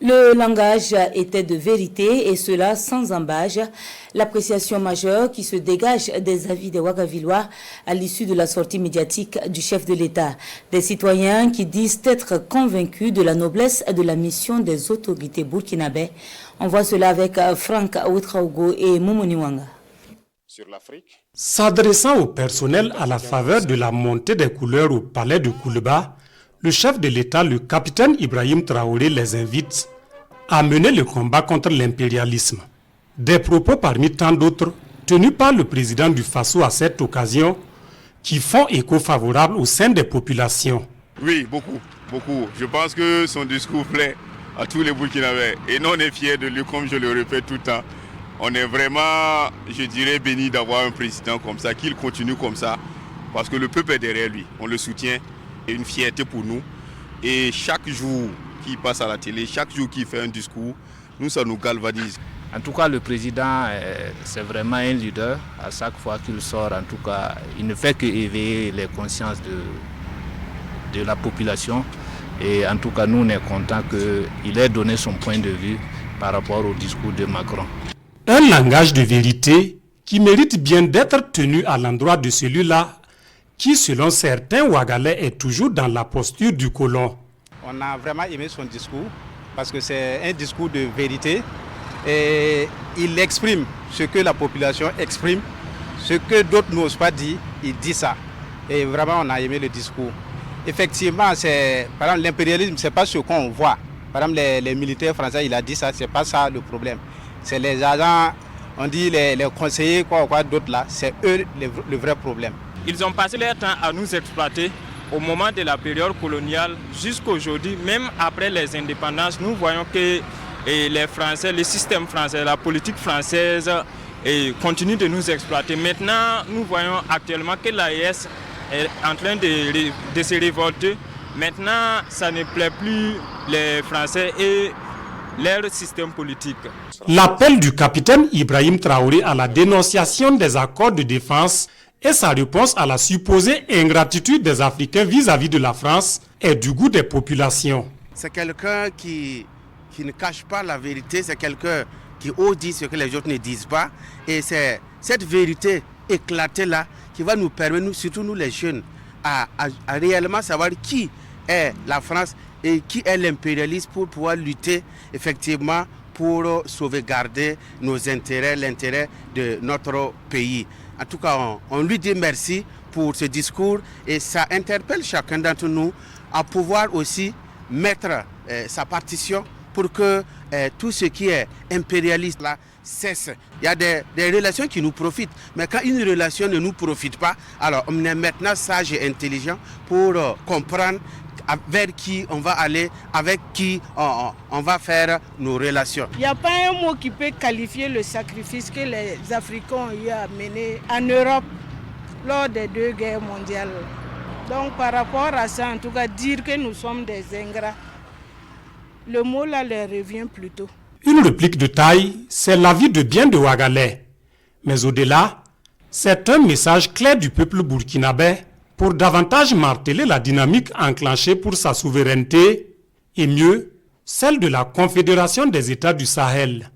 Le langage était de vérité et cela sans embâge. L'appréciation majeure qui se dégage des avis des Ouagavillois à l'issue de la sortie médiatique du chef de l'État. Des citoyens qui disent être convaincus de la noblesse de la mission des autorités burkinabè. On voit cela avec Franck Ouetraogo et Moumouni Wanga. Sur l'Afrique. S'adressant au personnel à la faveur de la montée des couleurs au palais de Kouleba, le chef de l'État, le capitaine Ibrahim Traoré, les invite à mener le combat contre l'impérialisme. Des propos parmi tant d'autres tenus par le président du Faso à cette occasion qui font écho favorable au sein des populations. Oui, beaucoup. Je pense que son discours plaît à tous les Burkinabés et nous on est fiers de lui, comme je le répète tout le temps. On est vraiment, je dirais, béni d'avoir un président comme ça, qu'il continue comme ça, parce que le peuple est derrière lui, on le soutient. C'est une fierté pour nous. Et chaque jour qu'il passe à la télé, chaque jour qu'il fait un discours, nous, ça nous galvanise. En tout cas, le président, c'est vraiment un leader. À chaque fois qu'il sort, en tout cas, il ne fait qu'éveiller les consciences de la population. Et en tout cas, nous, on est contents qu'il ait donné son point de vue par rapport au discours de Macron. Un langage de vérité qui mérite bien d'être tenu à l'endroit de celui-là qui, selon certains Ouagalais, est toujours dans la posture du colon. On a vraiment aimé son discours parce que c'est un discours de vérité et il exprime ce que la population exprime, ce que d'autres n'osent pas dire, il dit ça. Et vraiment, on a aimé le discours. Effectivement, par exemple, l'impérialisme, ce n'est pas ce qu'on voit. Par exemple, les militaires français, il a dit ça, ce n'est pas ça le problème. C'est les agents, on dit les conseillers, quoi d'autres là, c'est eux le vrai problème. Ils ont passé leur temps à nous exploiter au moment de la période coloniale jusqu'à aujourd'hui. Même après les indépendances, nous voyons que les Français, le système français, la politique française continue de nous exploiter. Maintenant, nous voyons actuellement que l'AES est en train de se révolter. Maintenant, ça ne plaît plus les Français et leur système politique. L'appel du capitaine Ibrahim Traoré à la dénonciation des accords de défense et sa réponse à la supposée ingratitude des Africains vis-à-vis de la France est du goût des populations. C'est quelqu'un qui ne cache pas la vérité, c'est quelqu'un qui ose dire ce que les autres ne disent pas. Et c'est cette vérité éclatée là qui va nous permettre, surtout nous les jeunes, à réellement savoir qui est la France et qui est l'impérialisme pour pouvoir lutter effectivement pour sauvegarder nos intérêts, l'intérêt de notre pays. En tout cas, on lui dit merci pour ce discours et ça interpelle chacun d'entre nous à pouvoir aussi mettre sa partition pour que tout ce qui est impérialiste là cesse. Il y a des relations qui nous profitent, mais quand une relation ne nous profite pas, alors on est maintenant sage et intelligent pour comprendre vers qui on va aller, avec qui on va faire nos relations. Il n'y a pas un mot qui peut qualifier le sacrifice que les Africains ont eu à mener en Europe lors des 2 guerres mondiales. Donc par rapport à ça, en tout cas, dire que nous sommes des ingrats, le mot là leur revient plutôt. Une réplique de taille, c'est l'avis de bien de Ouagalais. Mais au-delà, c'est un message clair du peuple burkinabé pour davantage marteler la dynamique enclenchée pour sa souveraineté et mieux, celle de la Confédération des États du Sahel.